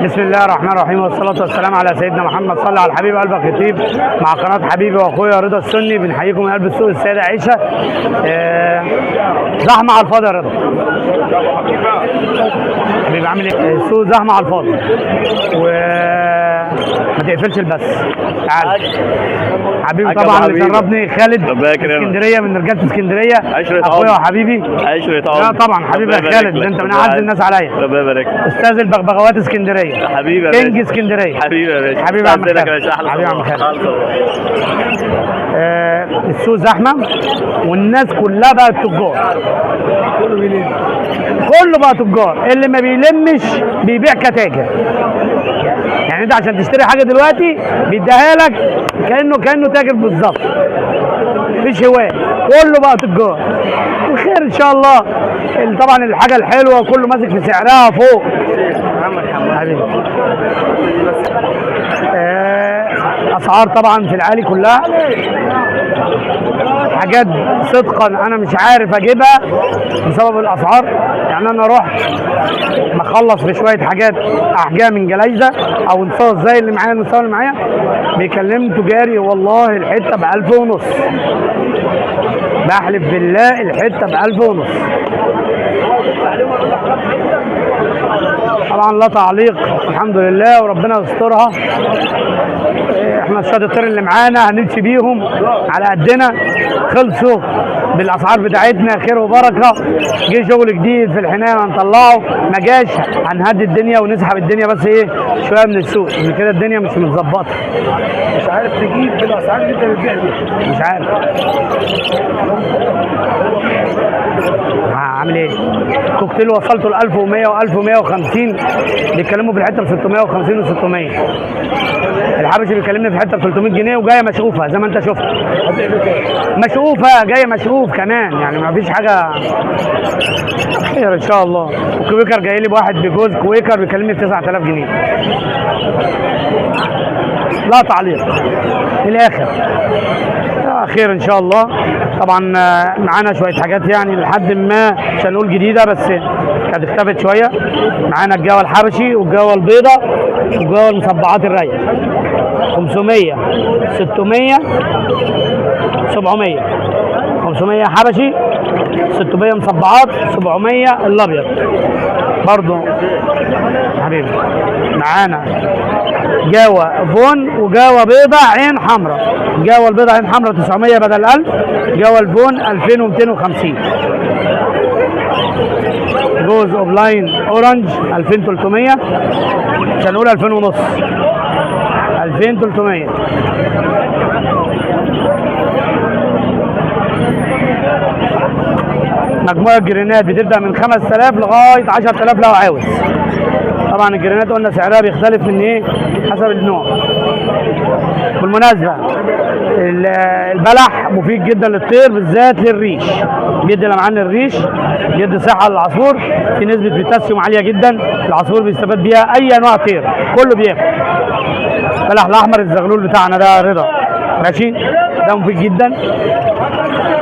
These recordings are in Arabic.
بسم الله الرحمن الرحيم والصلاة والسلام على سيدنا محمد. صلى على الحبيب قلب الخطيب. مع قناة حبيبي واخويا رضا السني بنحييكم من قلب السوق السيدة عيشة. زحمة على الفاضي يا رضا. حبيبي عامل ايه؟ السوق زحمة على الفاضي. ما تقفلش البث. تعال حبيبي طبعا اللي شرفني خالد اسكندريه من رجاله اسكندريه اخويا وحبيبي. لا طبعا حبيبي يا خالد، ده انت من اعز الناس عليا. ربنا يبارك فيك. استاذ البغبغاوات اسكندريه حبيبي يا كينج اسكندريه. حبيبي يا باشا. حبيبي يا عم خالد. حبيبي يا عم خالد. السوق زحمه والناس كلها بقت تجار. كله بقى تجار، اللي ما بيلمش بيبيع كتاجر. يعني انت عشان تشتري حاجه دلوقتي بيديها لك كانه تاجر بالظبط. مفيش هواه، كله بقى تجار. وخير ان شاء الله. طبعا الحاجه الحلوه كله ماسك في سعرها فوق. حبيبي اسعار طبعا في العالي كلها. حاجات صدقا انا مش عارف اجيبها بسبب الاسعار. يعني انا رحت مخلص في شويه حاجات احجام من جلايزه او نصاص زي اللي معايا، المستوى اللي معايا بيكلم تجاري والله الحته ب 1000 ونص. بحلف بالله الحته ب 1000 ونص. طبعا لا تعليق، الحمد لله وربنا يسترها. احنا الشاطئين اللي معانا هنمشي بيهم على قدنا. خلصوا بالاسعار بتاعتنا خير وبركه. جه شغل جديد في الحنايه هنطلعه، ما جاش هنهدي الدنيا ونسحب الدنيا بس ايه شويه من السوق. من كده الدنيا مش متظبطه. مش عارف تجيب بالاسعار اللي انت بتبيع بيها. مش عارف عامل ايه. كوكتيل وصلته ل 1100 و1150 بيتكلموا في الحته ب 650 و600. الحبشي بيكلمني في حته ب 300 جنيه وجايه مشقوفه زي ما انت شفت. مشقوفه جايه مشقوف كمان، يعني ما فيش حاجه. خير ان شاء الله. الكويكر جاي لي بواحد بجوز كويكر بيكلمني ب 9000 جنيه. لا تعليق في الاخر. خير ان شاء الله. طبعا معانا شويه حاجات يعني لحد ما مش هنقول جديده بس كانت اختفت شويه. معانا الجوه الحبشي والجوه البيضاء والجوه المصبعات الرايقه 500 600 700. 500 حبشي، 600 مصبعات، 700 الابيض برضو. حبيبي معانا جاوة فون وجاوة بيضة عين حمراء. جاوة البيضة عين حمراء 900 بدل 1000. جاوة الفون 2250. جوز اوف لاين اورنج 2300. مش هنقول 2000 ونص، 2300. مجموعة جرينات بتبدأ من 5000 لغاية 10000 لو عاوز. طبعا الجرينات قلنا سعرها بيختلف من ايه حسب النوع. بالمناسبة البلح مفيد جدا للطير بالذات للريش. بيدي لمعان الريش، بيدي صحة للعصفور. في نسبة بوتاسيوم عالية جدا، العصفور بيستفاد بيها اي انواع طير كله بياكل. البلح الاحمر الزغلول بتاعنا ده رضا ماشي، ده مفيد جدا.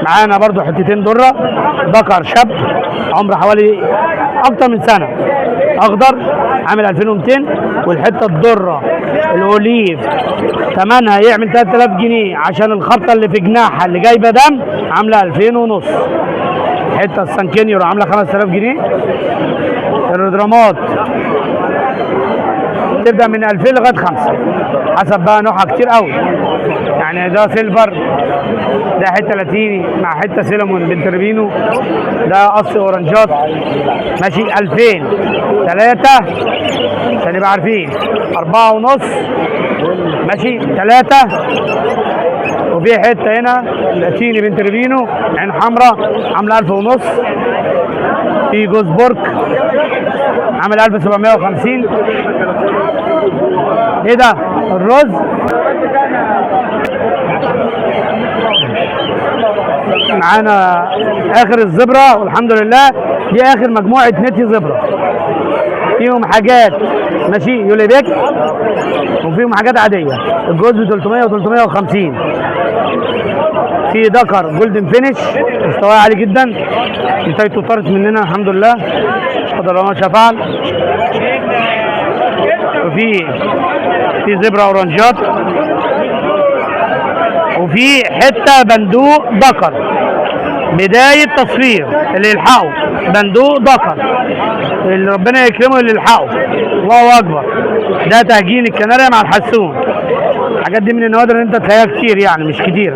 معانا برضو حتتين ذره ذكر شاب عمره حوالي اكتر من سنه، اخضر عامل 2200. والحته الذره الاوليف ثمنها يعمل 3000 جنيه عشان الخبطه اللي في جناحها اللي جايبه دم عامله 2000 ونص. الحته السانكينيور عامله 5000 جنيه. الرودرامات تبدا من 2000 لغايه 5 حسب بقى نوعها كتير قوي. يعني ده سيلفر، ده حته لاتيني مع حته سيلمون بنت ربينو، ده قص اورنجات ماشي 2000 3 عشان نبقى عارفين 4 ونص ماشي 3. وفي حته هنا لاتيني بنت ربينو عين حمراء عامله 1000 ونص. في جوز بورك عامل 1750. ايه ده الرز معانا اخر الزبره والحمد لله. دي اخر مجموعه نتي زبره، فيهم حاجات ماشي يوليبيك وفيهم حاجات عاديه. الجوز ب 300 و 350. في دكر جولدن فينش مستواه عالي جدا، انتهيته طارت مننا الحمد لله قدر الله ما شاء فعل. وفي زبرة اورنجات، وفي حته بندوق ذكر بدايه تصوير اللي يلحقوا، بندوق ذكر اللي ربنا يكرمه اللي يلحقوا. الله اكبر، ده تهجين الكناريا مع الحسون. الحاجات دي من النوادر اللي انت تلاقيها كتير، يعني مش كتير.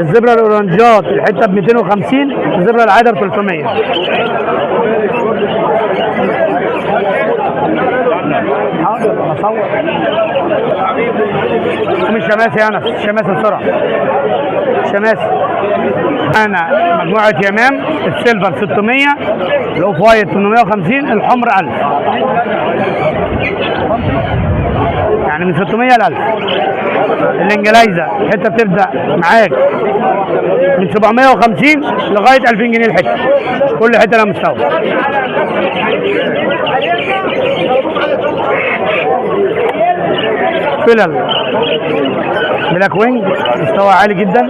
الزبره الاورنجات الحته ب 250، الزبره العاده ب 300. حاضر بصور. مش شماسي انا، شماسي بسرعه. شماسي انا مجموعه يمام السيلفر 600، الاوف وايت 850، الحمر 1000. يعني من 600 ل 1000. الانجلايزه الحته بتبدا معاك من 750 لغايه 2000 جنيه الحته، كل حته لها مستوى. فلل بلاك وينج مستوى عالي جدا،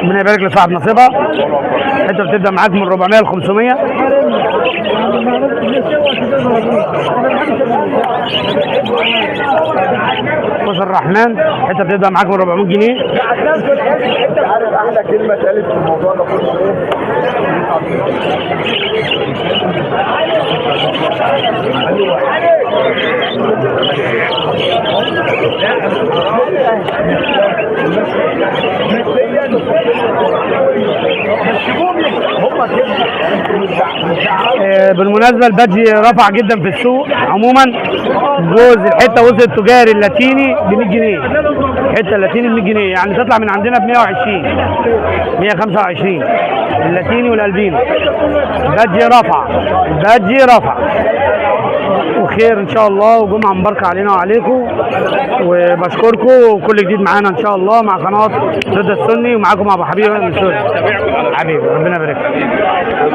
ربنا يبارك لصاحب نصيبها. الحته بتبدا معاك من 400 ل 500. بص الرحمن الحته بتبدا معاك من 400 جنيه. عارف احلى كلمه اتقالت في الموضوع ده كله بالمناسبه البادجي رفع جدا في السوق عموما. جوز الحته وصل التجاري اللاتيني ب 100 جنيه، الحته اللاتيني ب 100 جنيه، يعني تطلع من عندنا ب 120 125 اللاتيني والالبينو. البادجي رفع، البادجي رفع. وخير ان شاء الله، وجمعه مباركه علينا وعليكم، وبشكركم. وكل جديد معانا ان شاء الله مع قناه رضا السني، ومعاكم ابو حبيب من سوريا. حبيبي ربنا يبارك.